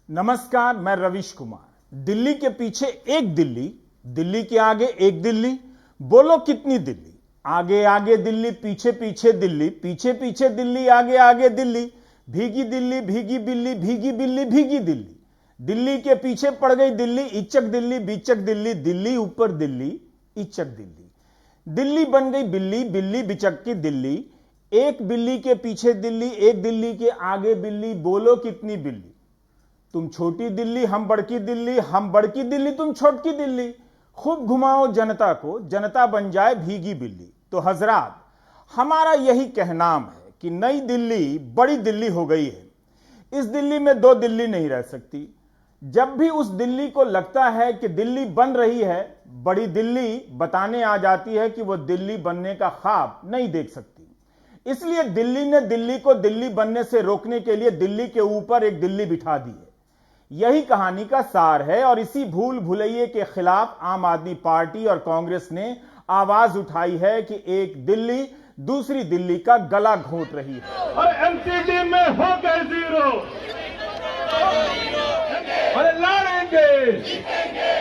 नमस्कार, मैं रविश कुमार। दिल्ली के पीछे एक दिल्ली, दिल्ली के आगे एक दिल्ली, बोलो कितनी दिल्ली? आगे आगे दिल्ली, पीछे पीछे दिल्ली, पीछे पीछे दिल्ली, आगे आगे दिल्ली, भीगी दिल्ली, भीगी बिल्ली, भीगी बिल्ली, भीगी दिल्ली। दिल्ली के पीछे पड़ गई दिल्ली, इचक दिल्ली, बीचक दिल्ली, दिल्ली ऊपर दिल्ली, इचक दिल्ली। दिल्ली बन गई बिल्ली, बिल्ली बिचक की दिल्ली। एक बिल्ली के पीछे दिल्ली, एक दिल्ली के आगे बिल्ली, बोलो कितनी बिल्ली? तुम छोटी दिल्ली, हम बड़की दिल्ली, हम बड़की दिल्ली, तुम छोटकी दिल्ली। खूब घुमाओ जनता को, जनता बन जाए भीगी बिल्ली। तो हजरात, हमारा यही कहनाम है कि नई दिल्ली बड़ी दिल्ली हो गई है। इस दिल्ली में दो दिल्ली नहीं रह सकती। जब भी उस दिल्ली को लगता है कि दिल्ली बन रही है, बड़ी दिल्ली बताने आ जाती है कि वह दिल्ली बनने का ख्वाब नहीं देख सकती। इसलिए दिल्ली ने दिल्ली को दिल्ली बनने से रोकने के लिए दिल्ली के ऊपर एक दिल्ली बिठा दी है। यही कहानी का सार है और इसी भूल भुलैये के खिलाफ आम आदमी पार्टी और कांग्रेस ने आवाज उठाई है कि एक दिल्ली दूसरी दिल्ली का गला घोंट रही है। और एमसीडी में हो गए जीरो, अरे लड़ेंगे,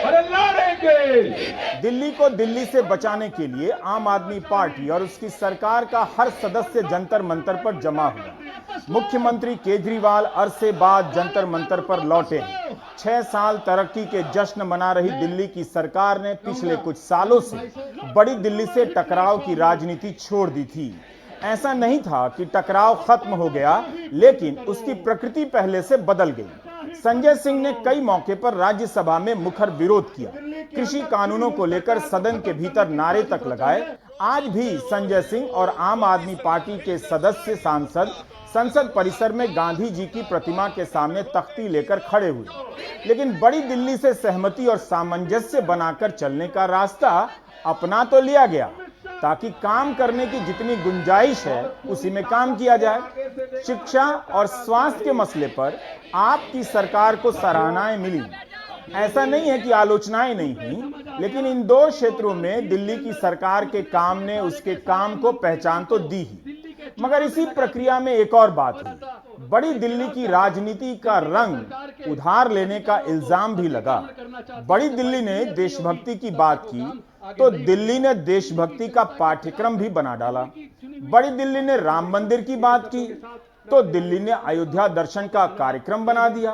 अरे लड़ेंगे। दिल्ली को दिल्ली से बचाने के लिए आम आदमी पार्टी और उसकी सरकार का हर सदस्य जंतर मंतर पर जमा हुआ। मुख्यमंत्री केजरीवाल अरसे बाद जंतर मंतर पर लौटे। 6 साल तरक्की के जश्न मना रही दिल्ली की सरकार ने पिछले कुछ सालों से बड़ी दिल्ली से टकराव की राजनीति छोड़ दी थी। ऐसा नहीं था कि टकराव खत्म हो गया, लेकिन उसकी प्रकृति पहले से बदल गई। संजय सिंह ने कई मौके पर राज्यसभा में मुखर विरोध किया। कृषि कानूनों को लेकर सदन के भीतर नारे तक लगाए। आज भी संजय सिंह और आम आदमी पार्टी के सदस्य सांसद संसद परिसर में गांधी जी की प्रतिमा के सामने तख्ती लेकर खड़े हुए। लेकिन बड़ी दिल्ली से सहमति और सामंजस्य बनाकर चलने का रास्ता अपना तो लिया गया, ताकि काम करने की जितनी गुंजाइश है उसी में काम किया जाए। शिक्षा और स्वास्थ्य के मसले पर आपकी सरकार को सराहनाएं मिली। ऐसा नहीं है कि आलोचनाएं नहीं हुई, लेकिन इन दो क्षेत्रों में दिल्ली की सरकार के काम ने उसके काम को पहचान तो दी ही। मगर इसी प्रक्रिया में एक और बात हुई। बड़ी दिल्ली की राजनीति का रंग उधार लेने का इल्जाम भी लगा। बड़ी दिल्ली ने देशभक्ति की बात की तो दिल्ली ने देशभक्ति का पाठ्यक्रम भी बना डाला। बड़ी दिल्ली ने राम मंदिर की बात की तो दिल्ली ने अयोध्या दर्शन का कार्यक्रम बना दिया।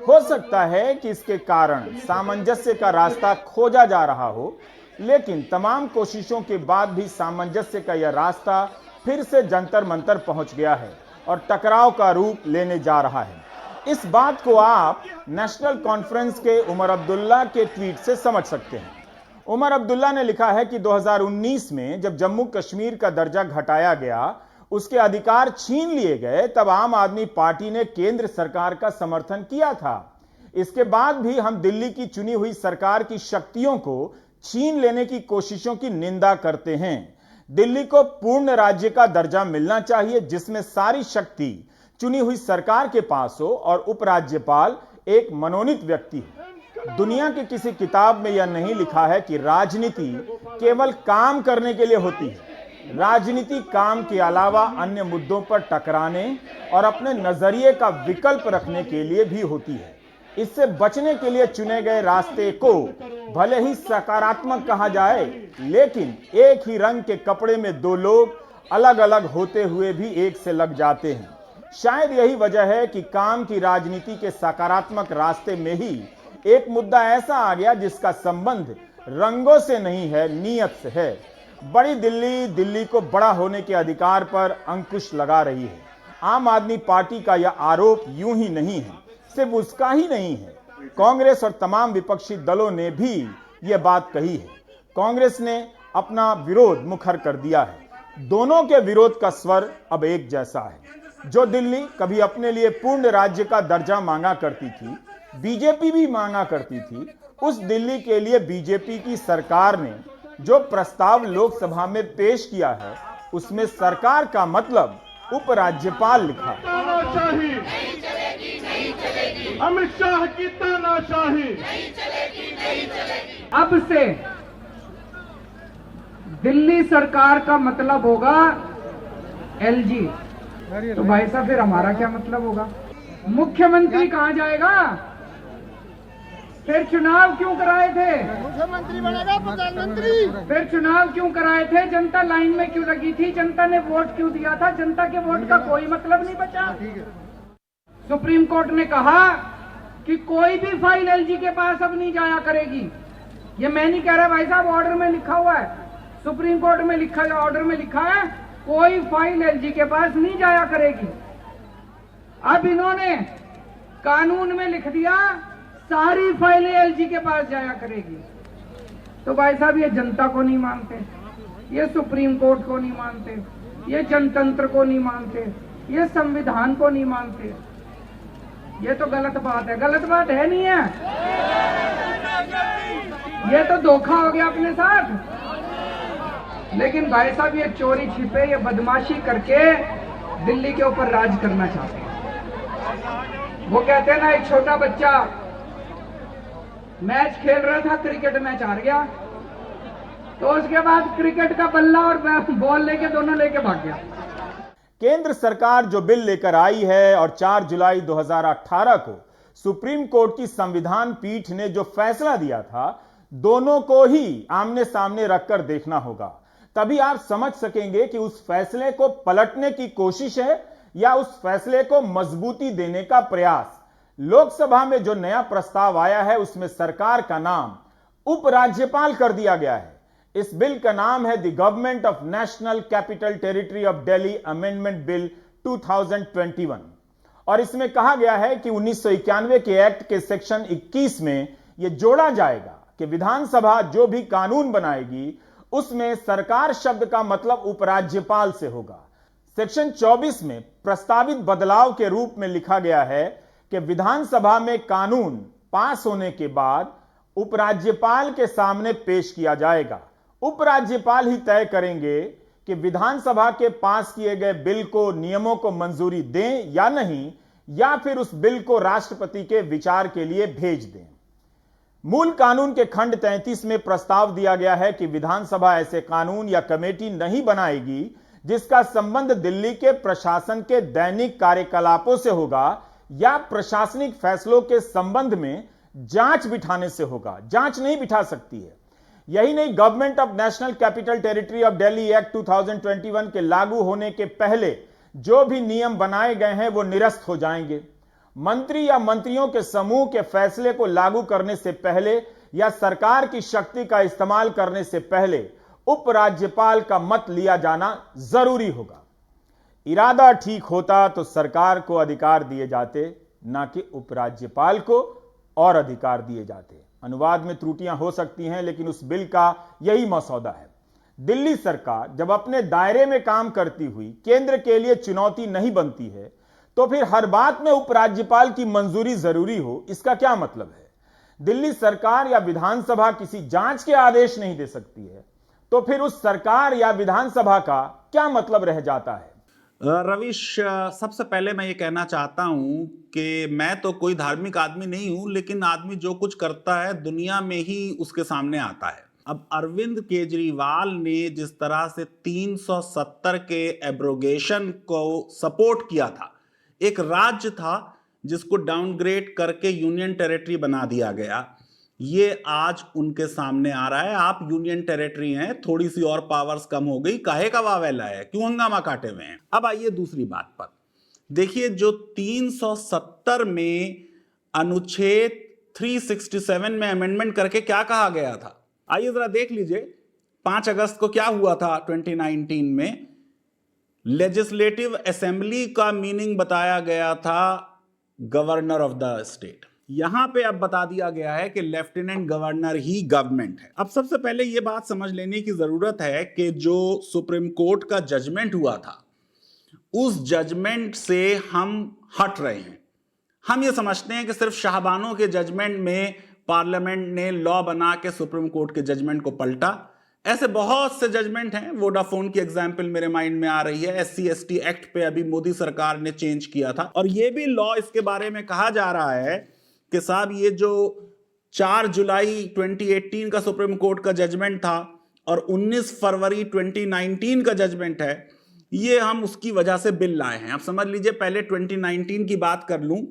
हो सकता है कि इसके कारण सामंजस्य का रास्ता खोजा जा रहा हो, लेकिन तमाम कोशिशों के बाद भी सामंजस्य का यह रास्ता फिर से जंतर मंतर पहुंच गया है और टकराव का रूप लेने जा रहा है। इस बात को आप नेशनल कॉन्फ्रेंस के उमर अब्दुल्ला के ट्वीट से समझ सकते हैं। उमर अब्दुल्ला ने लिखा है कि 2019 में जब जम्मू कश्मीर का दर्जा घटाया गया, उसके अधिकार छीन लिए गए, तब आम आदमी पार्टी ने केंद्र सरकार का समर्थन किया था। इसके बाद भी हम दिल्ली की चुनी हुई सरकार की शक्तियों को छीन लेने की कोशिशों की निंदा करते हैं। दिल्ली को पूर्ण राज्य का दर्जा मिलना चाहिए, जिसमें सारी शक्ति चुनी हुई सरकार के पास हो और उपराज्यपाल एक मनोनीत व्यक्ति हो। दुनिया की किसी किताब में यह नहीं लिखा है कि राजनीति केवल काम करने के लिए होती है। राजनीति काम के अलावा अन्य मुद्दों पर टकराने और अपने नजरिए का विकल्प रखने के लिए भी होती है। इससे बचने के लिए चुने गए रास्ते को भले ही सकारात्मक कहा जाए, लेकिन एक ही रंग के कपड़े में दो लोग अलग अलग होते हुए भी एक से लग जाते हैं। शायद यही वजह है कि काम की राजनीति के सकारात्मक रास्ते में ही एक मुद्दा ऐसा आ गया जिसका संबंध रंगों से नहीं है, नीयत से है। बड़ी दिल्ली दिल्ली को बड़ा होने के अधिकार पर अंकुश लगा रही है। आम आदमी पार्टी का यह आरोप यूं ही नहीं है, सिर्फ उसका ही नहीं है। कांग्रेस और तमाम विपक्षी दलों ने भी यह बात कही है। कांग्रेस ने अपना विरोध मुखर कर दिया है। दोनों के विरोध का स्वर अब एक जैसा है। जो दिल्ली कभी अपने लिए पूर्ण राज्य का दर्जा मांगा करती थी, बीजेपी भी मांगा करती थी, उस दिल्ली के लिए बीजेपी की सरकार ने जो प्रस्ताव लोकसभा में पेश किया है, उसमें सरकार का मतलब उपराज्यपाल लिखा। अमित शाह की तानाशाही। अब से दिल्ली सरकार का मतलब होगा एलजी। तो भाई साहब फिर हमारा क्या मतलब होगा? मुख्यमंत्री कहाँ जाएगा? फिर चुनाव क्यों कराए थे? मुख्यमंत्री बनेगा प्रधानमंत्री। फिर चुनाव क्यों कराए थे? जनता लाइन में क्यों लगी थी? जनता ने वोट क्यों दिया था? जनता के वोट का कोई मतलब नहीं बचा। सुप्रीम कोर्ट ने कहा कि कोई भी फाइल एलजी के पास अब नहीं जाया करेगी। ये मैं नहीं कह रहा भाई साहब, ऑर्डर में लिखा हुआ है, सुप्रीम कोर्ट में लिखा, ऑर्डर में लिखा है कोई फाइल एलजी के पास नहीं जाया करेगी। अब इन्होंने कानून में लिख दिया सारी फाइलें एलजी के पास जाया करेगी। तो भाई साहब ये जनता को नहीं मानते, ये सुप्रीम कोर्ट को नहीं मानते, ये जनतंत्र को नहीं मानते, ये संविधान को नहीं मानते। ये तो गलत बात है। गलत बात है नहीं है? ये तो धोखा हो गया अपने साथ। लेकिन भाई साहब ये चोरी छिपे, ये बदमाशी करके दिल्ली के ऊपर राज करना चाहते हैं। वो कहते हैं ना, एक छोटा बच्चा मैच खेल रहा था, क्रिकेट मैच हार गया, तो उसके बाद क्रिकेट का बल्ला और बॉल लेके दोनों लेके भाग गया। केंद्र सरकार जो बिल लेकर आई है और 4 जुलाई 2018 को सुप्रीम कोर्ट की संविधान पीठ ने जो फैसला दिया था, दोनों को ही आमने सामने रखकर देखना होगा। तभी आप समझ सकेंगे कि उस फैसले को पलटने की कोशिश है या उस फैसले को मजबूती देने का प्रयास। लोकसभा में जो नया प्रस्ताव आया है उसमें सरकार का नाम उपराज्यपाल कर दिया गया है। इस बिल का नाम है the government of national capital territory of Delhi amendment bill 2021 और इसमें कहा गया है कि 1991 के एक्ट के सेक्शन 21 में यह जोड़ा जाएगा कि विधानसभा जो भी कानून बनाएगी उसमें सरकार शब्द का मतलब उपराज्यपाल से होगा। सेक्शन 24 में प्रस्तावित बदलाव के रूप में लिखा गया है कि विधानसभा में कानून पास होने के बाद उपराज्यपाल के सामने पेश किया जाएगा। उपराज्यपाल ही तय करेंगे कि विधानसभा के पास किए गए बिल को, नियमों को मंजूरी दें या नहीं, या फिर उस बिल को राष्ट्रपति के विचार के लिए भेज दें। मूल कानून के खंड 33 में प्रस्ताव दिया गया है कि विधानसभा ऐसे कानून या कमेटी नहीं बनाएगी जिसका संबंध दिल्ली के प्रशासन के दैनिक कार्यकलापों से होगा या प्रशासनिक फैसलों के संबंध में जांच बिठाने से होगा। जांच नहीं बिठा सकती है। यही नहीं, government of national capital territory of Delhi act 2021 के लागू होने के पहले जो भी नियम बनाए गए हैं वो निरस्त हो जाएंगे। मंत्री या मंत्रियों के समूह के फैसले को लागू करने से पहले या सरकार की शक्ति का इस्तेमाल करने से पहले उपराज्यपाल का मत लिया जाना जरूरी होगा। इरादा ठीक होता तो सरकार को अधिकार दिए जाते, ना कि उपराज्यपाल को और अधिकार दिए जाते। अनुवाद में त्रुटियां हो सकती हैं, लेकिन उस बिल का यही मसौदा है। दिल्ली सरकार जब अपने दायरे में काम करती हुई केंद्र के लिए चुनौती नहीं बनती है, तो फिर हर बात में उपराज्यपाल की मंजूरी जरूरी हो, इसका क्या मतलब है? दिल्ली सरकार या विधानसभा किसी जांच के आदेश नहीं दे सकती है, तो फिर उस सरकार या विधानसभा का क्या मतलब रह जाता है? रविश, सबसे पहले मैं ये कहना चाहता हूं कि मैं तो कोई धार्मिक आदमी नहीं हूं, लेकिन आदमी जो कुछ करता है दुनिया में ही उसके सामने आता है। अब अरविंद केजरीवाल ने जिस तरह से 370 के एब्रोगेशन को सपोर्ट किया था, एक राज्य था जिसको डाउनग्रेड करके यूनियन टेरिटरी बना दिया गया, ये आज उनके सामने आ रहा है। आप यूनियन टेरिटरी हैं, थोड़ी सी और पावर्स कम हो गई, काहे का वावेला है, क्यों हंगामा काटे हुए हैं। अब आइए दूसरी बात पर। देखिए, जो 370 में अनुच्छेद 367 में अमेंडमेंट करके क्या कहा गया था, आइए जरा देख लीजिए। 5 अगस्त को क्या हुआ था 2019 में? लेजिस्लेटिव असेंबली का मीनिंग बताया गया था गवर्नर ऑफ द स्टेट। यहां पे अब बता दिया गया है कि लेफ्टिनेंट गवर्नर ही गवर्नमेंट है। अब सबसे पहले यह बात समझ लेने की जरूरत है कि जो सुप्रीम कोर्ट का जजमेंट हुआ था, उस जजमेंट से हम हट रहे हैं। हम ये समझते हैं कि सिर्फ शाहबानों के जजमेंट में पार्लियामेंट ने लॉ बना के सुप्रीम कोर्ट के जजमेंट को पलटा। ऐसे बहुत से जजमेंट हैं। वोडाफोन की एग्जाम्पल मेरे माइंड में आ रही है। SC/ST एक्ट पे अभी मोदी सरकार ने चेंज किया था, और यह भी लॉ इसके बारे में कहा जा रहा है कि साहब ये जो 4 जुलाई 2018 का सुप्रीम कोर्ट का जजमेंट था और 19 फरवरी 2019 का जजमेंट है, ये हम उसकी वजह से बिल लाए हैं। आप समझ लीजिए, पहले 2019 की बात कर लूं।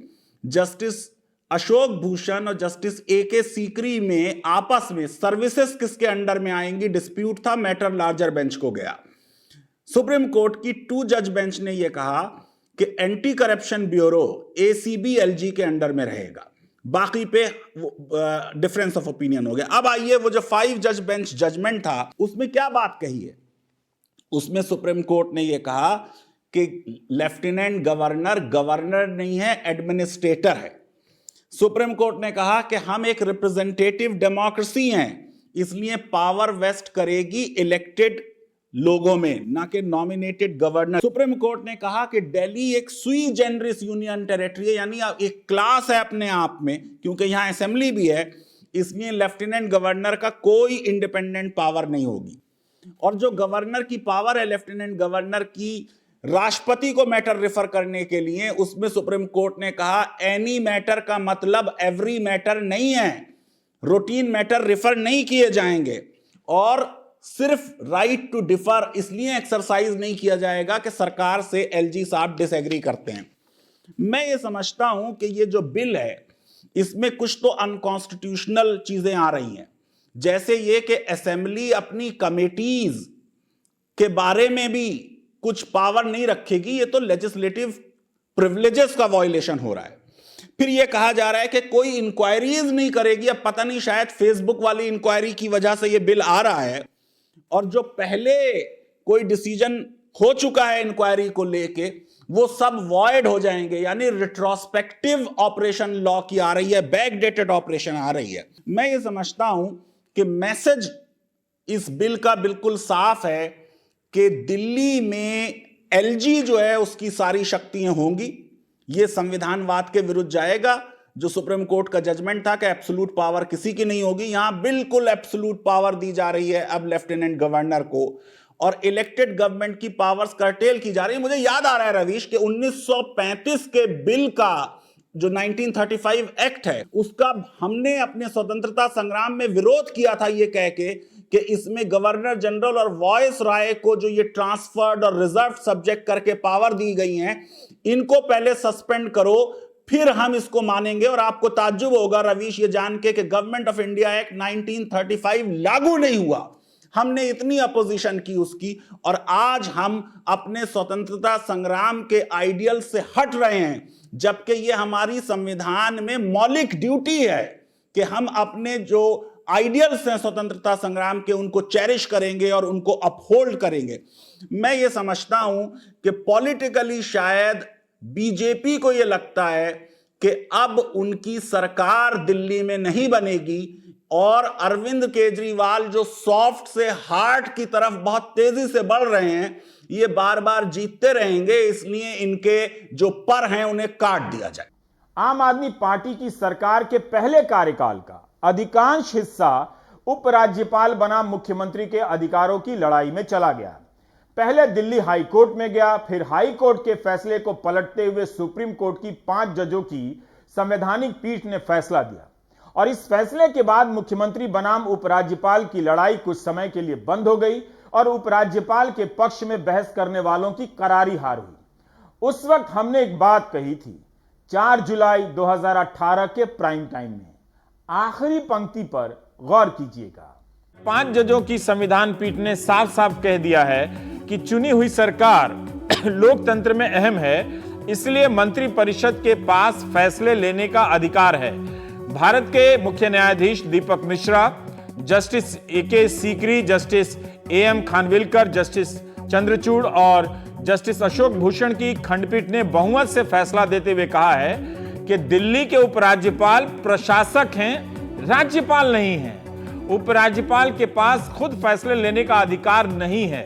जस्टिस अशोक भूषण और जस्टिस AK सीकरी में आपस में सर्विसेज किसके अंडर में आएंगी डिस्प्यूट था, मैटर लार्जर बेंच को गया। सुप्रीम कोर्ट की 2 जज बेंच ने यह कहा कि एंटी करप्शन ब्यूरो ACB-LG के अंडर में रहेगा, बाकी पे डिफरेंस ऑफ ओपिनियन हो गया। अब आइए वो जो 5 जज बेंच जजमेंट था उसमें क्या बात कही है। उसमें सुप्रीम कोर्ट ने यह कहा कि लेफ्टिनेंट गवर्नर गवर्नर नहीं है, एडमिनिस्ट्रेटर है। सुप्रीम कोर्ट ने कहा कि हम एक रिप्रेजेंटेटिव डेमोक्रेसी हैं, इसलिए पावर वेस्ट करेगी इलेक्टेड लोगों में, ना कि नॉमिनेटेड गवर्नर। सुप्रीम कोर्ट ने कहा कि दिल्ली एक सुई जेनरिस यूनियन टेरिटरी है, यानी एक क्लास है अपने आप में, क्योंकि यहां असेंबली भी है, इसलिए लेफ्टिनेंट गवर्नर का कोई इंडिपेंडेंट पावर नहीं होगी। और जो गवर्नर की पावर है लेफ्टिनेंट गवर्नर की राष्ट्रपति को मैटर रेफर करने के लिए, उसमें सुप्रीम कोर्ट ने कहा एनी मैटर का मतलब एवरी मैटर नहीं है, रूटीन मैटर रेफर नहीं किए जाएंगे, और सिर्फ राइट टू डिफर इसलिए एक्सरसाइज नहीं किया जाएगा कि सरकार से LG साहब डिसएग्री करते हैं। मैं ये समझता हूं कि ये जो बिल है इसमें कुछ तो अनकॉन्स्टिट्यूशनल चीजें आ रही हैं, जैसे ये कि असेंबली अपनी कमेटीज के बारे में भी कुछ पावर नहीं रखेगी, ये तो लेजिस्लेटिव प्रिविलेजेस का वायलेशन हो रहा है। फिर यह कहा जा रहा है कि कोई इंक्वायरीज नहीं करेगी, अब पता नहीं शायद फेसबुक वाली इंक्वायरी की वजह से यह बिल आ रहा है, और जो पहले कोई डिसीजन हो चुका है इंक्वायरी को लेके वो सब वॉइड हो जाएंगे, यानी रिट्रोस्पेक्टिव ऑपरेशन लॉ की आ रही है, बैकडेटेड ऑपरेशन आ रही है। मैं ये समझता हूं कि मैसेज इस बिल का बिल्कुल साफ है कि दिल्ली में LG जो है उसकी सारी शक्तियां होंगी, ये संविधानवाद के विरुद्ध जाएगा। जो सुप्रीम कोर्ट का जजमेंट था कि एब्सोल्यूट पावर किसी की नहीं होगी, यहां बिल्कुल एब्सोल्यूट पावर दी जा रही है अब लेफ्टिनेंट गवर्नर को, और इलेक्टेड गवर्नमेंट की पावर्स कर्टेल की जा रही है। मुझे याद आ रहा है रवीश कि 1935 के बिल का जो 1935 एक्ट है उसका हमने अपने स्वतंत्रता संग्राम में विरोध किया था, ये कह के कि इसमें गवर्नर जनरल और वॉइस राय को जो ये ट्रांसफर्ड और रिजर्व सब्जेक्ट करके पावर दी गई हैं, इनको पहले सस्पेंड करो, फिर हम इसको मानेंगे। और आपको ताज्जुब होगा रवीश ये जान के कि गवर्नमेंट ऑफ इंडिया एक्ट 1935 लागू नहीं हुआ, हमने इतनी अपोजिशन की उसकी, और आज हम अपने स्वतंत्रता संग्राम के आइडियल से हट रहे हैं, जबकि ये हमारी संविधान में मौलिक ड्यूटी है कि हम अपने जो आइडियल्स हैं स्वतंत्रता संग्राम के उनको चेरिश करेंगे और उनको अपहोल्ड करेंगे। मैं ये समझता हूं कि पॉलिटिकली शायद बीजेपी को यह लगता है कि अब उनकी सरकार दिल्ली में नहीं बनेगी, और अरविंद केजरीवाल जो सॉफ्ट से हार्ड की तरफ बहुत तेजी से बढ़ रहे हैं, ये बार बार जीतते रहेंगे, इसलिए इनके जो पर हैं उन्हें काट दिया जाए। आम आदमी पार्टी की सरकार के पहले कार्यकाल का अधिकांश हिस्सा उपराज्यपाल बना मुख्यमंत्री के अधिकारों की लड़ाई में चला गया। पहले दिल्ली हाई कोर्ट में गया, फिर हाई कोर्ट के फैसले को पलटते हुए सुप्रीम कोर्ट की 5 जजों की संवैधानिक पीठ ने फैसला दिया, और इस फैसले के बाद मुख्यमंत्री बनाम उपराज्यपाल की लड़ाई कुछ समय के लिए बंद हो गई और उपराज्यपाल के पक्ष में बहस करने वालों की करारी हार हुई। उस वक्त हमने एक बात कही थी, 4 जुलाई 2018 के प्राइम टाइम में। आखिरी पंक्ति पर गौर कीजिएगा। 5 जजों की संविधान पीठ ने साफ साफ कह दिया है कि चुनी हुई सरकार लोकतंत्र में अहम है, इसलिए मंत्रिपरिषद के पास फैसले लेने का अधिकार है। भारत के मुख्य न्यायाधीश Deepak Mishra, justice AK Sikri, justice AM Khanwilkar, justice Chandrachud और जस्टिस अशोक भूषण की खंडपीठ ने बहुमत से फैसला देते हुए कहा है कि दिल्ली के उपराज्यपाल प्रशासक हैं, राज्यपाल नहीं हैं। उपराज्यपाल के पास खुद फैसले लेने का अधिकार नहीं है।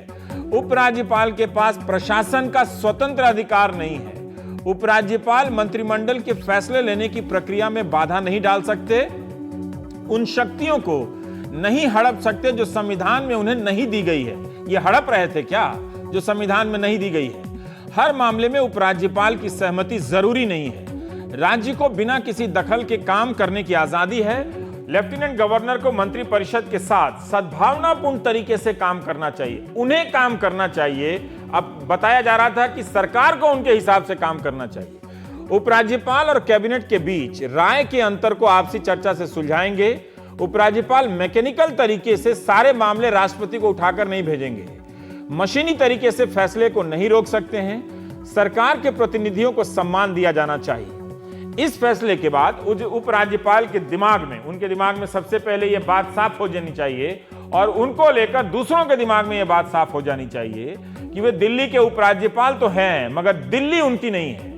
उपराज्यपाल के पास प्रशासन का स्वतंत्र अधिकार नहीं है। उपराज्यपाल मंत्रिमंडल के फैसले लेने की प्रक्रिया में बाधा नहीं डाल सकते, उन शक्तियों को नहीं हड़प सकते जो संविधान में उन्हें नहीं दी गई है। ये हड़प रहे थे क्या जो संविधान में नहीं दी गई है? हर मामले में उपराज्यपाल की सहमति जरूरी नहीं है। राज्य को बिना किसी दखल के काम करने की आजादी है। लेफ्टिनेंट गवर्नर को मंत्रिपरिषद के साथ सद्भावनापूर्ण तरीके से काम करना चाहिए, उन्हें काम करना चाहिए। अब बताया जा रहा था कि सरकार को उनके हिसाब से काम करना चाहिए। उपराज्यपाल और कैबिनेट के बीच राय के अंतर को आपसी चर्चा से सुलझाएंगे। उपराज्यपाल मैकेनिकल तरीके से सारे मामले राष्ट्रपति को उठाकर नहीं भेजेंगे। मशीनी तरीके से फैसले को नहीं रोक सकते हैं। सरकार के प्रतिनिधियों को सम्मान दिया जाना चाहिए। इस फैसले के बाद उपराज्यपाल के उनके दिमाग में सबसे पहले यह बात साफ हो जानी चाहिए और उनको लेकर दूसरों के दिमाग में यह बात साफ हो जानी चाहिए कि वे दिल्ली के उपराज्यपाल तो हैं, मगर दिल्ली उनकी नहीं है।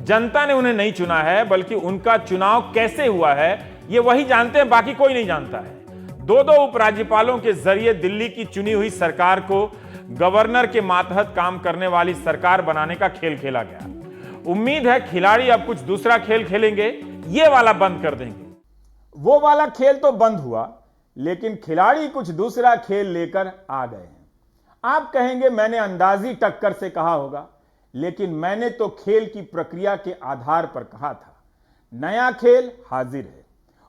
जनता ने उन्हें नहीं चुना है, बल्कि उनका चुनाव कैसे हुआ है ये वही जानते हैं, बाकी कोई नहीं जानता है। दो उपराज्यपालों के जरिए दिल्ली की चुनी हुई सरकार को गवर्नर के मातहत काम करने वाली सरकार बनाने का खेल खेला गया। उम्मीद है खिलाड़ी अब कुछ दूसरा खेल खेलेंगे, ये वाला बंद कर देंगे। वो वाला खेल तो बंद हुआ, लेकिन खिलाड़ी कुछ दूसरा खेल लेकर आ गए हैं। आप कहेंगे मैंने अंदाजी टक्कर से कहा होगा, लेकिन मैंने तो खेल की प्रक्रिया के आधार पर कहा था। नया खेल हाजिर है।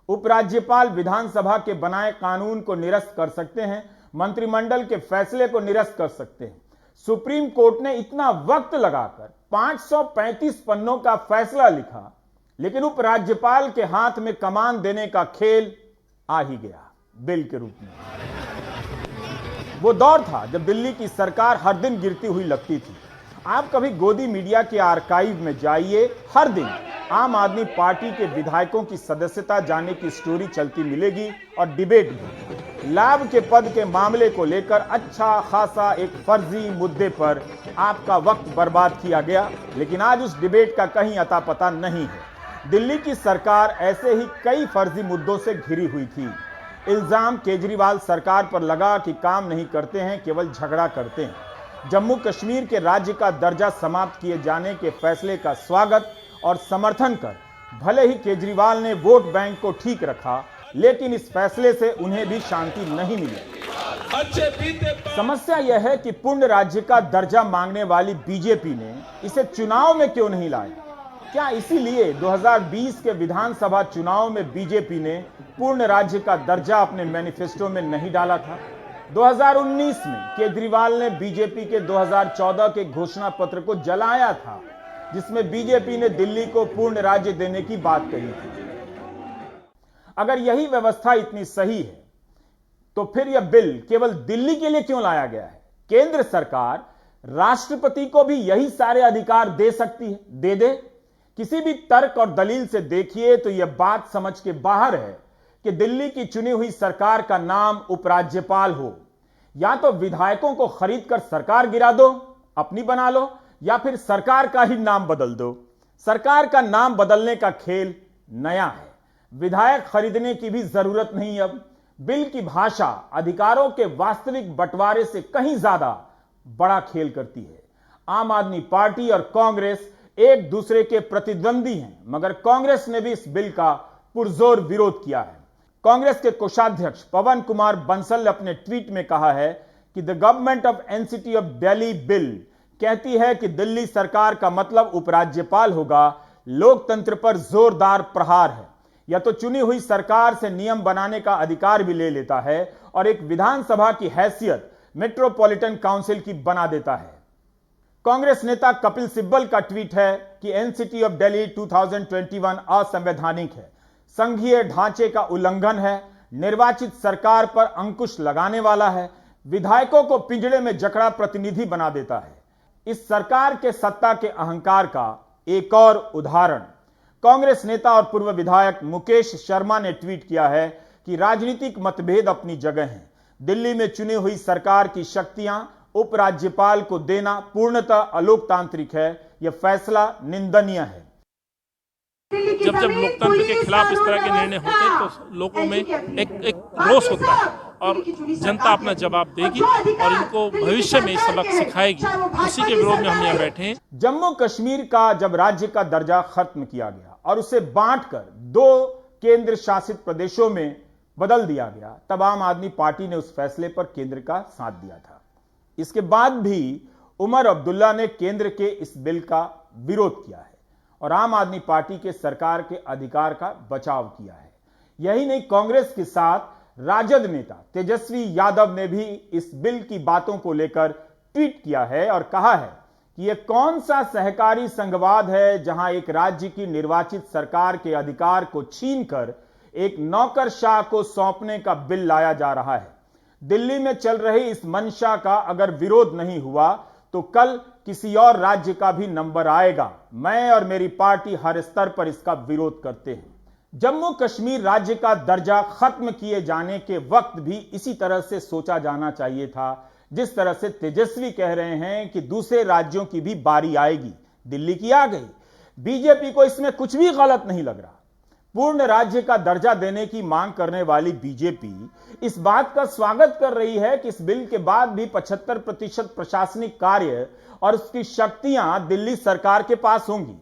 उपराज्यपाल विधानसभा के बनाए कानून को निरस्त कर सकते हैं, मंत्रिमंडल के फैसले को निरस्त कर सकते हैं। सुप्रीम कोर्ट ने इतना वक्त लगाकर 535 पन्नों का फैसला लिखा, लेकिन उपराज्यपाल के हाथ में कमान देने का खेल आ ही गया बिल के रूप में। वो दौर था जब दिल्ली की सरकार हर दिन गिरती हुई लगती थी। आप कभी गोदी मीडिया के आर्काइव में जाइए, हर दिन आम आदमी पार्टी के विधायकों की सदस्यता जाने की स्टोरी चलती मिलेगी और डिबेट भी। लाभ के पद के मामले को लेकर अच्छा खासा एक फर्जी मुद्दे पर आपका वक्त बर्बाद किया गया, लेकिन आज उस डिबेट का कहीं अता पता नहीं है। दिल्ली की सरकार ऐसे ही कई फर्जी मुद्दों से घिरी हुई थी। इल्जाम केजरीवाल सरकार पर लगा कि काम नहीं करते हैं, केवल झगड़ा करते हैं। जम्मू कश्मीर के राज्य का दर्जा समाप्त किए जाने के फैसले का स्वागत और समर्थन कर भले ही केजरीवाल ने वोट बैंक को ठीक रखा, लेकिन इस फैसले से उन्हें भी शांति नहीं मिली। समस्या यह है कि पूर्ण राज्य का दर्जा मांगने वाली बीजेपी ने इसे चुनाव में क्यों नहीं लाया? क्या इसीलिए 2020 के विधानसभा चुनाव में बीजेपी ने पूर्ण राज्य का दर्जा अपने मैनिफेस्टो में नहीं डाला था? 2019 में केजरीवाल ने बीजेपी के 2014 के घोषणा पत्र को जलाया था, जिसमें बीजेपी ने दिल्ली को पूर्ण राज्य देने की बात कही थी। अगर यही व्यवस्था इतनी सही है, तो फिर यह बिल केवल दिल्ली के लिए क्यों लाया गया है? केंद्र सरकार राष्ट्रपति को भी यही सारे अधिकार दे सकती है, दे दे। किसी भी तर्क और दलील से देखिए तो यह बात समझ के बाहर है कि दिल्ली की चुनी हुई सरकार का नाम उपराज्यपाल हो। या तो विधायकों को खरीद कर सरकार गिरा दो, अपनी बना लो, या फिर सरकार का ही नाम बदल दो। सरकार का नाम बदलने का खेल नया है। विधायक खरीदने की भी जरूरत नहीं। अब बिल की भाषा अधिकारों के वास्तविक बंटवारे से कहीं ज्यादा बड़ा खेल करती है। आम आदमी पार्टी और कांग्रेस एक दूसरे के प्रतिद्वंदी हैं, मगर कांग्रेस ने भी इस बिल का पुरजोर विरोध किया है। कांग्रेस के कोषाध्यक्ष पवन कुमार बंसल ने अपने ट्वीट में कहा है कि the government of NCT of Delhi bill कहती है कि दिल्ली सरकार का मतलब उपराज्यपाल होगा। लोकतंत्र पर जोरदार प्रहार है। या तो चुनी हुई सरकार से नियम बनाने का अधिकार भी ले लेता है और एक विधानसभा की हैसियत मेट्रोपॉलिटन काउंसिल की बना देता है। कांग्रेस नेता कपिल सिब्बल का ट्वीट है कि एनसीटी ऑफ दिल्ली 2021 असंवैधानिक है, संघीय ढांचे का उल्लंघन है, निर्वाचित सरकार पर अंकुश लगाने वाला है, विधायकों को पिंजड़े में जकड़ा प्रतिनिधि बना देता है। इस सरकार के सत्ता के अहंकार का एक और उदाहरण कांग्रेस नेता और पूर्व विधायक मुकेश शर्मा ने ट्वीट किया है कि राजनीतिक मतभेद अपनी जगह हैं। दिल्ली में चुनी हुई सरकार की शक्तियां उपराज्यपाल को देना पूर्णतः अलोकतांत्रिक है। यह फैसला निंदनीय है। जब लोकतंत्र के खिलाफ इस तरह के निर्णय होते हैं तो लोगों में एक रोष होता है और जनता अपना जवाब देगी और इनको भविष्य में सबक सिखाएगी। उसी के विरोध में हम यहाँ बैठे हैं। जम्मू कश्मीर का जब राज्य का दर्जा खत्म किया गया और उसे बांटकर 2 केंद्र शासित प्रदेशों में बदल दिया गया, तब आम आदमी पार्टी ने उस फैसले पर केंद्र का साथ दिया था। इसके बाद भी उमर अब्दुल्ला ने केंद्र के इस बिल का विरोध किया है और आम आदमी पार्टी के सरकार के अधिकार का बचाव किया है। यही नहीं, कांग्रेस के साथ राजद नेता तेजस्वी यादव ने भी इस बिल की बातों को लेकर ट्वीट किया है और कहा है कि यह कौन सा सहकारी संघवाद है जहां एक राज्य की निर्वाचित सरकार के अधिकार को छीनकर एक नौकरशाह को सौंपने का बिल लाया जा रहा है। दिल्ली में चल रही इस मंशा का अगर विरोध नहीं हुआ तो कल किसी और राज्य का भी नंबर आएगा। मैं और मेरी पार्टी हर स्तर पर इसका विरोध करते हैं। जम्मू कश्मीर राज्य का दर्जा खत्म किए जाने के वक्त भी इसी तरह से सोचा जाना चाहिए था, जिस तरह से तेजस्वी कह रहे हैं कि दूसरे राज्यों की भी बारी आएगी। दिल्ली की आ गई। बीजेपी को इसमें कुछ भी गलत नहीं लग रहा। पूर्ण राज्य का दर्जा देने की मांग करने वाली बीजेपी इस बात का स्वागत कर रही है कि इस बिल के बाद भी 75% प्रशासनिक कार्य और उसकी शक्तियां दिल्ली सरकार के पास होंगी।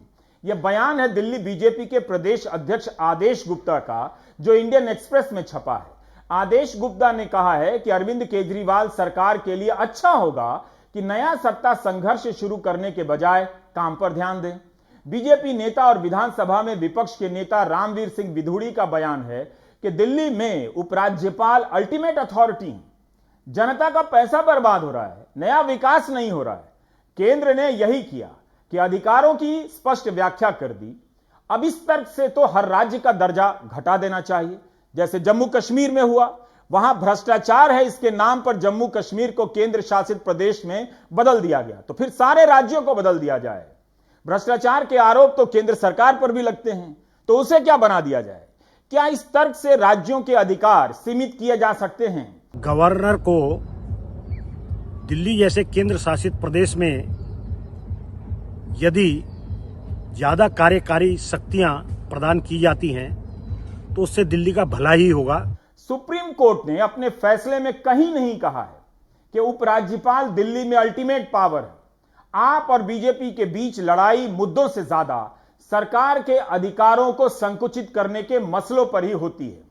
यह बयान है दिल्ली बीजेपी के प्रदेश अध्यक्ष आदेश गुप्ता का, जो इंडियन एक्सप्रेस में छपा है। आदेश गुप्ता ने कहा है कि अरविंद केजरीवाल सरकार के लिए अच्छा होगा कि नया सत्ता संघर्ष शुरू करने के बजाय काम पर ध्यान दें। बीजेपी नेता और विधानसभा में विपक्ष के नेता रामवीर सिंह विधुड़ी का बयान है कि दिल्ली में उपराज्यपाल अल्टीमेट अथॉरिटी, जनता का पैसा बर्बाद हो रहा है, नया विकास नहीं हो रहा है। केंद्र ने यही किया कि अधिकारों की स्पष्ट व्याख्या कर दी। अब इस तर्क से तो हर राज्य का दर्जा घटा देना चाहिए, जैसे जम्मू कश्मीर में हुआ। वहां भ्रष्टाचार है इसके नाम पर जम्मू कश्मीर को केंद्र शासित प्रदेश में बदल दिया गया, तो फिर सारे राज्यों को बदल दिया जाए। भ्रष्टाचार के आरोप तो केंद्र सरकार पर भी लगते हैं, तो उसे क्या बना दिया जाए? क्या इस तर्क से राज्यों के अधिकार सीमित किए जा सकते हैं? गवर्नर को दिल्ली जैसे केंद्र शासित प्रदेश में यदि ज्यादा कार्यकारी शक्तियां प्रदान की जाती हैं तो उससे दिल्ली का भला ही होगा। सुप्रीम कोर्ट ने अपने फैसले में कहीं नहीं कहा है कि उपराज्यपाल दिल्ली में अल्टीमेट पावर है। आप और बीजेपी के बीच लड़ाई मुद्दों से ज्यादा सरकार के अधिकारों को संकुचित करने के मसलों पर ही होती है।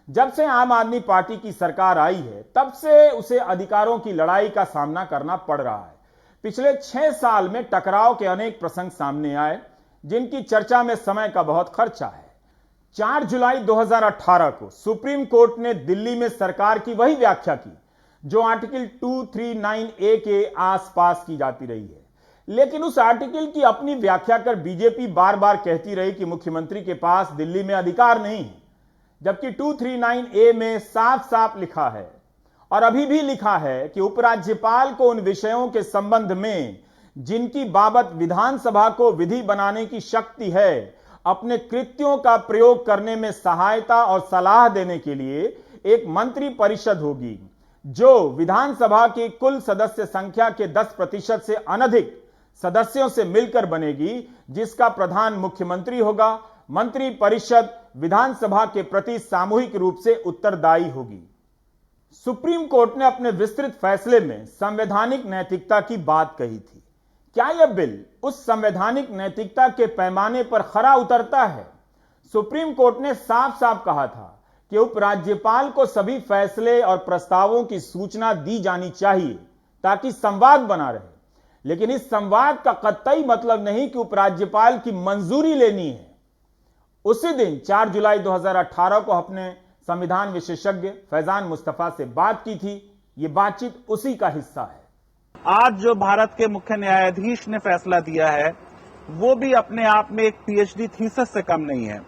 जब से आम आदमी पार्टी की सरकार आई है तब से उसे अधिकारों की लड़ाई का सामना करना पड़ रहा है। पिछले 6 साल में टकराव के अनेक प्रसंग सामने आए, जिनकी चर्चा में समय का बहुत खर्चा है। 4 जुलाई 2018 को सुप्रीम कोर्ट ने दिल्ली में सरकार की वही व्याख्या की जो आर्टिकल 239A के आसपास की जाती रही है, लेकिन उस आर्टिकल की अपनी व्याख्या कर बीजेपी बार बार कहती रही कि मुख्यमंत्री के पास दिल्ली में अधिकार नहीं है, जबकि 239A में साफ साफ लिखा है और अभी भी लिखा है कि उपराज्यपाल को उन विषयों के संबंध में जिनकी बाबत विधानसभा को विधि बनाने की शक्ति है, अपने कृत्यों का प्रयोग करने में सहायता और सलाह देने के लिए एक मंत्री परिषद होगी जो विधानसभा की कुल सदस्य संख्या के 10% से अनधिक सदस्यों से मिलकर बनेगी, जिसका प्रधान मुख्यमंत्री होगा। मंत्री परिषद विधानसभा के प्रति सामूहिक रूप से उत्तरदायी होगी। सुप्रीम कोर्ट ने अपने विस्तृत फैसले में संवैधानिक नैतिकता की बात कही थी। क्या यह बिल उस संवैधानिक नैतिकता के पैमाने पर खरा उतरता है? सुप्रीम कोर्ट ने साफ साफ कहा था कि उपराज्यपाल को सभी फैसले और प्रस्तावों की सूचना दी जानी चाहिए ताकि संवाद बना रहे, लेकिन इस संवाद का कतई मतलब नहीं कि उपराज्यपाल की मंजूरी लेनी है। उसी दिन 4 जुलाई 2018 को अपने संविधान विशेषज्ञ फैजान मुस्तफा से बात की थी। यह बातचीत उसी का हिस्सा है। आज जो भारत के मुख्य न्यायाधीश ने फैसला दिया है वो भी अपने आप में एक पीएचडी थीसिस से कम नहीं है,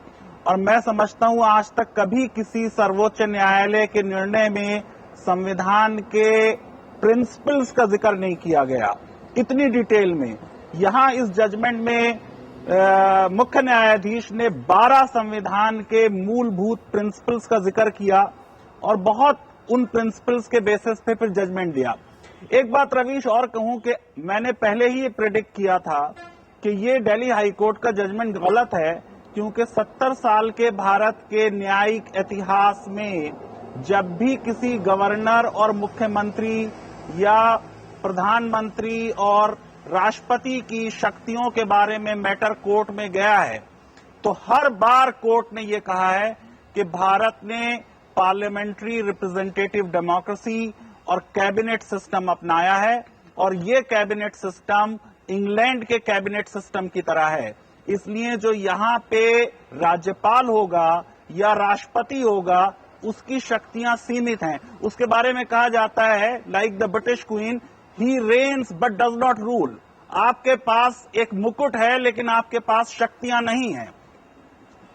और मैं समझता हूं आज तक कभी किसी सर्वोच्च न्यायालय के निर्णय में संविधान के प्रिंसिपल्स का जिक्र नहीं किया गया इतनी डिटेल में। यहां इस जजमेंट में मुख्य न्यायाधीश ने 12 संविधान के मूलभूत प्रिंसिपल्स का जिक्र किया और बहुत उन प्रिंसिपल्स के बेसिस पे फिर जजमेंट दिया। एक बात रवीश और कहूं कि मैंने पहले ही प्रेडिक्ट किया था कि ये दिल्ली हाई कोर्ट का जजमेंट गलत है, क्योंकि 70 साल के भारत के न्यायिक इतिहास में जब भी किसी गवर्नर और मुख्यमंत्री या प्रधानमंत्री और राष्ट्रपति की शक्तियों के बारे में मैटर कोर्ट में गया है तो हर बार कोर्ट ने यह कहा है कि भारत ने पार्लियामेंट्री रिप्रेजेंटेटिव डेमोक्रेसी और कैबिनेट सिस्टम अपनाया है, और ये कैबिनेट सिस्टम इंग्लैंड के कैबिनेट सिस्टम की तरह है। इसलिए जो यहां पे राज्यपाल होगा या राष्ट्रपति होगा उसकी शक्तियां सीमित हैं। उसके बारे में कहा जाता है like the British queen, he reigns but does not rule. आपके पास एक मुकुट है लेकिन आपके पास शक्तियां नहीं है।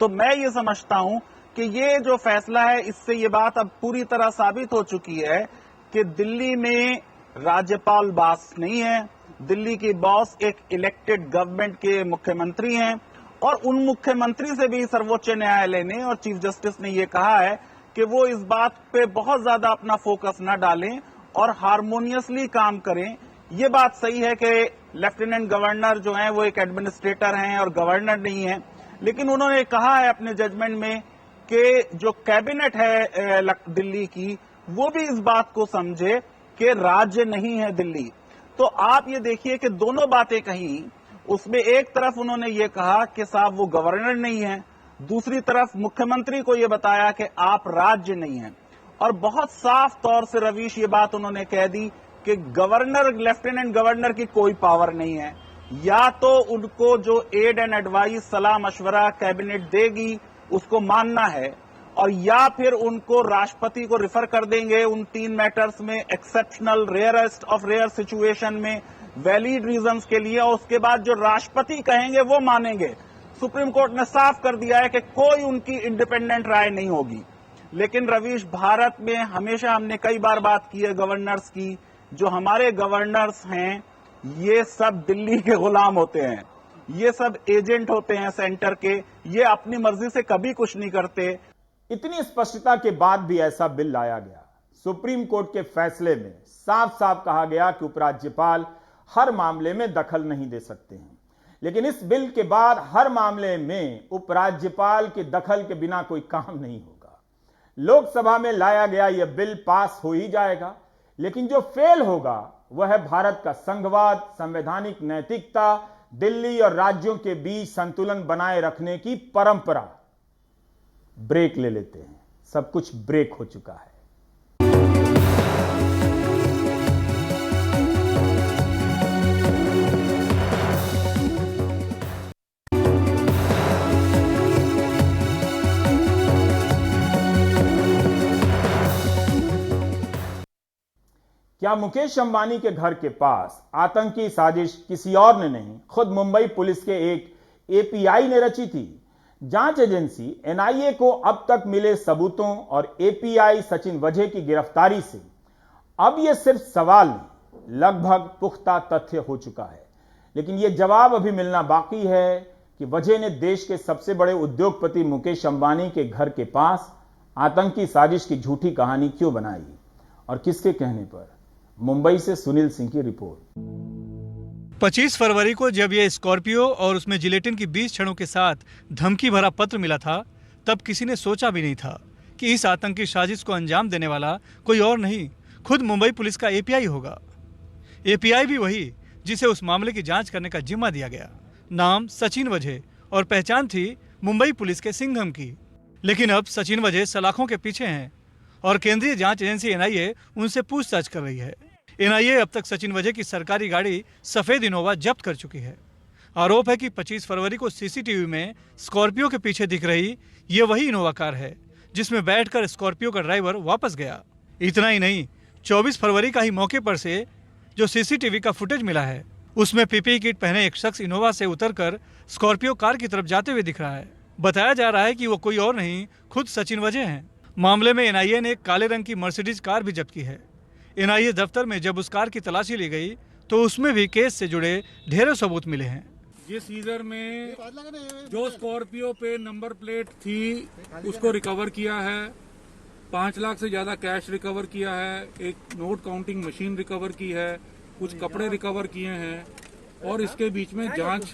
तो मैं ये समझता हूं कि ये जो फैसला है, इससे ये बात अब पूरी तरह साबित हो चुकी है कि दिल्ली में राज्यपाल बॉस नहीं है, दिल्ली की बॉस एक इलेक्टेड गवर्नमेंट के मुख्यमंत्री हैं। और उन मुख्यमंत्री से भी सर्वोच्च न्यायालय ने और चीफ जस्टिस ने ये कहा है कि वो इस बात पे बहुत ज्यादा अपना फोकस न डालें और हार्मोनियसली काम करें। ये बात सही है कि लेफ्टिनेंट गवर्नर जो हैं वो एक एडमिनिस्ट्रेटर हैं और गवर्नर नहीं है, लेकिन उन्होंने कहा है अपने जजमेंट में कि जो कैबिनेट है दिल्ली की, वो भी इस बात को समझे कि राज्य नहीं है दिल्ली। तो आप ये देखिए कि दोनों बातें कही, उसमें एक तरफ उन्होंने ये कहा कि साहब वो गवर्नर नहीं है, दूसरी तरफ मुख्यमंत्री को ये बताया कि आप राज्य नहीं हैं। और बहुत साफ तौर से रवीश ये बात उन्होंने कह दी कि गवर्नर, लेफ्टिनेंट गवर्नर की कोई पावर नहीं है, या तो उनको जो एड एंड एडवाइस, सलाह मशवरा कैबिनेट देगी उसको मानना है, और या फिर उनको राष्ट्रपति को रिफर कर देंगे उन 3 मैटर्स में, exceptional, rarest of rare situation में, वैलिड रीजंस के लिए, और उसके बाद जो राष्ट्रपति कहेंगे वो मानेंगे। सुप्रीम कोर्ट ने साफ कर दिया है कि कोई उनकी इंडिपेंडेंट राय नहीं होगी। लेकिन रवीश, भारत में हमेशा हमने कई बार बात की है गवर्नर्स की, जो हमारे गवर्नर्स हैं ये सब दिल्ली के गुलाम होते हैं, ये सब एजेंट होते हैं सेंटर के, ये अपनी मर्जी से कभी कुछ नहीं करते। इतनी स्पष्टता के बाद भी ऐसा बिल लाया गया। सुप्रीम कोर्ट के फैसले में साफ साफ कहा गया कि उपराज्यपाल हर मामले में दखल नहीं दे सकते हैं, लेकिन इस बिल के बाद हर मामले में उपराज्यपाल के दखल के बिना कोई काम नहीं होगा। लोकसभा में लाया गया यह बिल पास हो ही जाएगा, लेकिन जो फेल होगा वह है भारत का संघवाद, संवैधानिक नैतिकता, दिल्ली और राज्यों के बीच संतुलन बनाए रखने की परंपरा। ब्रेक ले लेते हैं, सब कुछ ब्रेक हो चुका है। क्या मुकेश अंबानी के घर के पास आतंकी साजिश किसी और ने नहीं, खुद मुंबई पुलिस के एक एपीआई ने रची थी? जांच एजेंसी एनआईए को अब तक मिले सबूतों और एपीआई सचिन वजह की गिरफ्तारी से अब यह सिर्फ सवाल नहीं, लगभग पुख्ता तथ्य हो चुका है। लेकिन यह जवाब अभी मिलना बाकी है कि वजह ने देश के सबसे बड़े उद्योगपति मुकेश अंबानी के घर के पास आतंकी साजिश की झूठी कहानी क्यों बनाई और किसके कहने पर। मुंबई से सुनील सिंह की रिपोर्ट। 25 फरवरी को जब ये स्कॉर्पियो और उसमें जिलेटिन की 20 छड़ों के साथ धमकी भरा पत्र मिला था, तब किसी ने सोचा भी नहीं था कि इस आतंकी साजिश को अंजाम देने वाला कोई और नहीं, खुद मुंबई पुलिस का एपीआई होगा। एपीआई भी वही जिसे उस मामले की जांच करने का जिम्मा दिया गया। नाम सचिन वजह और पहचान थी मुंबई पुलिस के सिंघम की। लेकिन अब सचिन वजह सलाखों के पीछे हैं और केंद्रीय जांच एजेंसी एनआईए उनसे पूछताछ कर रही है। एनआईए अब तक सचिन वजह की सरकारी गाड़ी सफेद इनोवा जब्त कर चुकी है। आरोप है कि 25 फरवरी को सीसीटीवी में स्कॉर्पियो के पीछे दिख रही ये वही इनोवा कार है जिसमें बैठकर स्कॉर्पियो का ड्राइवर वापस गया। इतना ही नहीं, 24 फरवरी का ही मौके पर से जो सीसीटीवी का फुटेज मिला है उसमें पीपीई किट पहने एक शख्स इनोवा से उतरकर स्कॉर्पियो कार की तरफ जाते हुए दिख रहा है। बताया जा रहा है कि वो कोई और नहीं, खुद सचिन वजह हैं। मामले में एनआईए ने एक काले रंग की मर्सिडीज कार भी जब्त की है। एनआईए दफ्तर में जब उस कार की तलाशी ली गई तो उसमें भी केस से जुड़े ढेरों सबूत मिले हैं। जिस सीजर में जो स्कॉर्पियो पे नंबर प्लेट थी उसको रिकवर किया है, 5 लाख से ज्यादा कैश रिकवर किया है, एक नोट काउंटिंग मशीन रिकवर की है, कुछ कपड़े रिकवर किए हैं और इसके बीच में जांच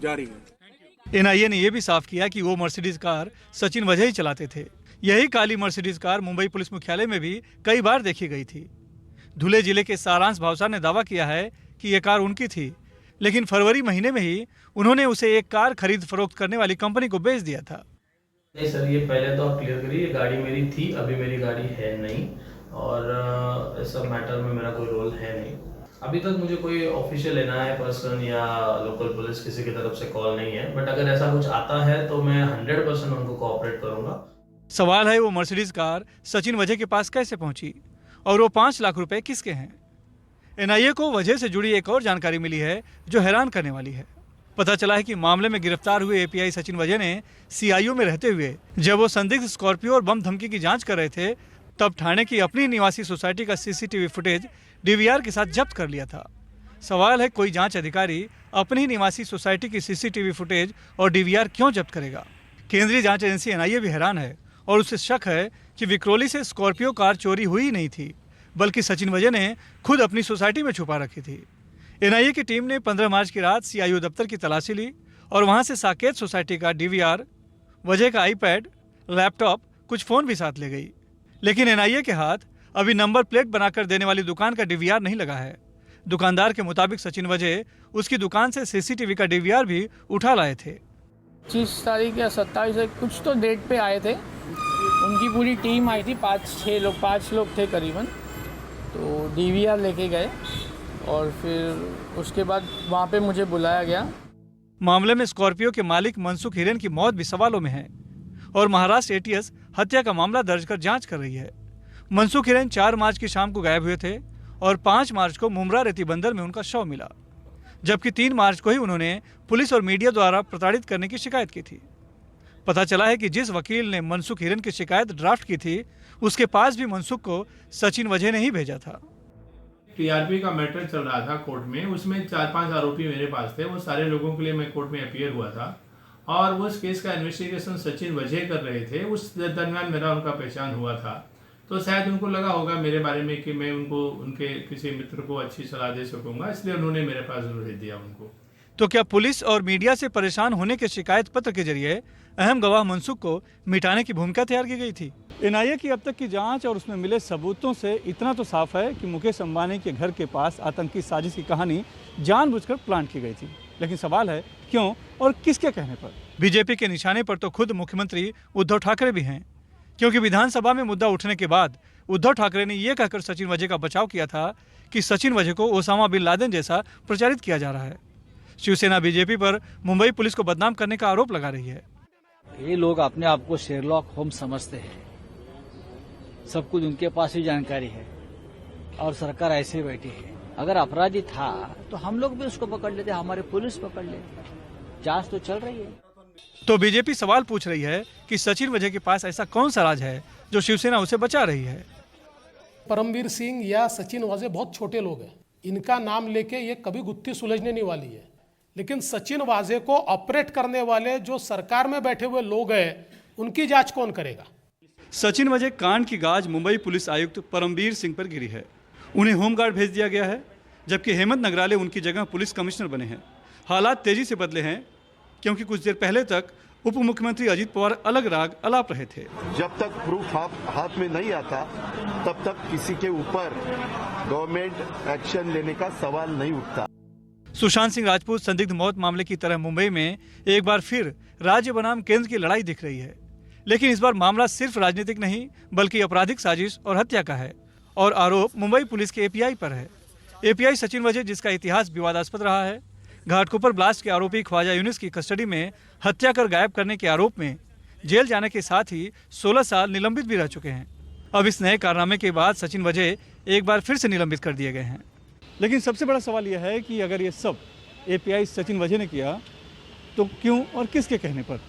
जारी है। एनआईए ने यह भी साफ किया कि वो मर्सिडीज कार सचिन वजह ही चलाते थे। यही काली मर्सिडीज कार मुंबई पुलिस मुख्यालय में भी कई बार देखी गई थी। धुले जिले के सारांश भावसार ने दावा किया है कि यह कार उनकी थी, लेकिन फरवरी महीने में ही उन्होंने उसे एक कार खरीद फरोख्त करने वाली कंपनी को बेच दिया था। नहीं सर, ये पहले तो आप क्लियर करिए, ये गाड़ी मेरी थी, अभी मेरी गाड़ी है नहीं और इस सब मैटर में मेरा कोई रोल है नहीं। अभी तक मुझे कोई ऑफिशियल एनआईए पर्सन या लोकल पुलिस किसी की तरफ से कॉल नहीं है, बट अगर ऐसा कुछ आता है तो मैं 100% उनको कोऑपरेट करूंगा। सवाल है वो मर्सिडीज कार सचिन वजह के पास कैसे पहुंची और वो 5 लाख रुपए किसके हैं। एनआईए को वजह से जुड़ी एक और जानकारी मिली है जो हैरान करने वाली है। पता चला है कि मामले में गिरफ्तार हुए एपीआई सचिन वजह ने सीआईओ में रहते हुए जब वो संदिग्ध स्कॉर्पियो और बम धमकी की जांच कर रहे थे तब थाने की अपनी निवासी सोसाइटी का सीसीटीवी फुटेज डीवीआर के साथ जब्त कर लिया था। सवाल है, कोई जांच अधिकारी अपनी निवासी सोसाइटी की सीसीटीवी फुटेज और डीवीआर क्यों जब्त करेगा? केंद्रीय जांच एजेंसी एनआईए भी हैरान है और उसे शक है कि विक्रोली से स्कॉर्पियो कार चोरी हुई नहीं थी, बल्कि सचिन वजह ने खुद अपनी सोसाइटी में छुपा रखी थी। एनआईए की टीम ने 15 मार्च की रात सीआईओ दफ्तर की तलाशी ली और वहां से साकेत सोसाइटी का डीवीआर, वजह का आईपैड, लैपटॉप, कुछ फोन भी साथ ले गई। लेकिन एनआईए के हाथ अभी नंबर प्लेट बनाकर देने वाली दुकान का डीवीआर नहीं लगा है। दुकानदार के मुताबिक सचिन वजह उसकी दुकान से सीसीटीवी का डीवीआर भी उठा लाए थे। 25 तारीख या 27 कुछ तो डेट पे आए थे, उनकी पूरी टीम आई थी, 5 लोग थे करीबन। तो डीवीआर लेके गए और फिर उसके बाद वहाँ पे मुझे बुलाया गया। मामले में स्कॉर्पियो के मालिक मनसुख हिरेन की मौत भी सवालों में है और महाराष्ट्र एटीएस हत्या का मामला दर्ज कर जांच कर रही है। मनसुख हिरेन 4 मार्च की शाम को गायब हुए थे और 5 मार्च को मुमरा रेती बंदर में उनका शव मिला, जबकि 3 मार्च को ही उन्होंने पुलिस और मीडिया द्वारा प्रताड़ित करने की शिकायत की थी। पता चला है कि जिस वकील ने मनसुख हिरेन की शिकायत ड्राफ्ट की थी उसके पास भी मनसुख को सचिन वजह ने ही भेजा था। टीआरपी का मैटर चल रहा था कोर्ट में, उसमें 4-5 आरोपी मेरे पास थे। वो सारे लोगों के लिए मैं कोर्ट में अपीयर हुआ था और उस केस का इन्वेस्टिगेशन सचिन वजह कर रहे थे। उस दरमियान मेरा उनका पहचान हुआ था, तो शायद उनको लगा होगा मेरे बारे में कि मैं उनको उनके किसी मित्र को अच्छी सलाह दे सकूंगा, इसलिए उन्होंने मेरे पास भेज दिया उनको। तो क्या पुलिस और मीडिया से परेशान होने के शिकायत पत्र के जरिए अहम गवाह मनसुख को मिटाने की भूमिका तैयार की गई थी? एनआईए की अब तक की जांच और उसमें मिले सबूतों से इतना तो साफ है कि मुकेश अंबानी के घर के पास आतंकी साजिश की कहानी जानबूझकर प्लान की गई थी। लेकिन सवाल है, क्यों और किसके कहने पर? बीजेपी के निशाने पर तो खुद मुख्यमंत्री उद्धव ठाकरे भी हैं, क्योंकि विधानसभा में मुद्दा उठने के बाद उद्धव ठाकरे ने यह कहकर सचिन वजह का बचाव किया था कि सचिन वजह को ओसामा बिन लादेन जैसा प्रचारित किया जा रहा है। शिवसेना बीजेपी पर मुंबई पुलिस को बदनाम करने का आरोप लगा रही है। ये लोग अपने आप को शेरलॉक होम्स समझते हैं, सब कुछ उनके पास ही जानकारी है और सरकार ऐसे बैठी है। अगर अपराधी था तो हम लोग भी उसको पकड़ लेते, हमारे पुलिस पकड़ ले, जांच तो चल रही है। तो बीजेपी सवाल पूछ रही है कि सचिन वजह के पास ऐसा कौन सा राज है जो शिवसेना उसे बचा रही है? परमवीर सिंह या सचिन वाजे बहुत छोटे लोग हैं, इनका नाम लेके ये कभी गुत्थी सुलझने नहीं वाली है। लेकिन सचिन वाजे को ऑपरेट करने वाले जो सरकार में बैठे हुए लोग हैं, उनकी जांच कौन करेगा? सचिन वजह कांड की गाज मुंबई पुलिस आयुक्त परमवीर सिंह पर गिरी है। उन्हें होमगार्ड भेज दिया गया है, जबकि हेमंत नगराले उनकी जगह पुलिस कमिश्नर बने हैं। हालात तेजी से बदले हैं, क्योंकि कुछ देर पहले तक उप मुख्यमंत्री अजित पवार अलग राग अलाप रहे थे। जब तक प्रूफ हाथ में नहीं आता तब तक किसी के ऊपर गवर्नमेंट एक्शन लेने का सवाल नहीं उठता। सुशांत सिंह राजपूत संदिग्ध मौत मामले की तरह मुंबई में एक बार फिर राज्य बनाम केंद्र की लड़ाई दिख रही है, लेकिन इस बार मामला सिर्फ राजनीतिक नहीं बल्कि आपराधिक साजिश और हत्या का है और आरोप मुंबई पुलिस के एपीआई पर है। एपीआई सचिन वजह, जिसका इतिहास विवादास्पद रहा है, घाटकोपर ब्लास्ट के आरोपी ख्वाजा यूनिस की कस्टडी में हत्या कर गायब करने के आरोप में जेल जाने के साथ ही 16 साल निलंबित भी रह चुके हैं। अब इस नए कारनामे के बाद सचिन वजह एक बार फिर से निलंबित कर दिए गए हैं। लेकिन सबसे बड़ा सवाल यह है कि अगर ये सब एपीआई सचिन वजह ने किया तो क्यों और किसके कहने पर?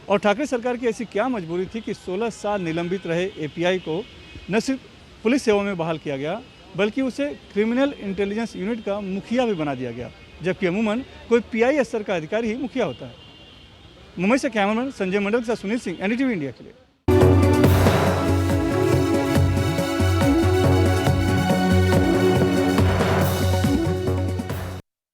और ठाकरे सरकार की ऐसी क्या मजबूरी थी कि 16 साल निलंबित रहे एपीआई को न सिर्फ पुलिस सेवा में बहाल किया गया बल्कि उसे क्रिमिनल इंटेलिजेंस यूनिट का मुखिया भी बना दिया गया, जबकि अमूमन कोई पीआई स्तर का अधिकारी ही मुखिया होता है। मुंबई से कैमरामैन संजय मंडल के साथ सुनील सिंह, एनडीटीवी इंडिया के लिए।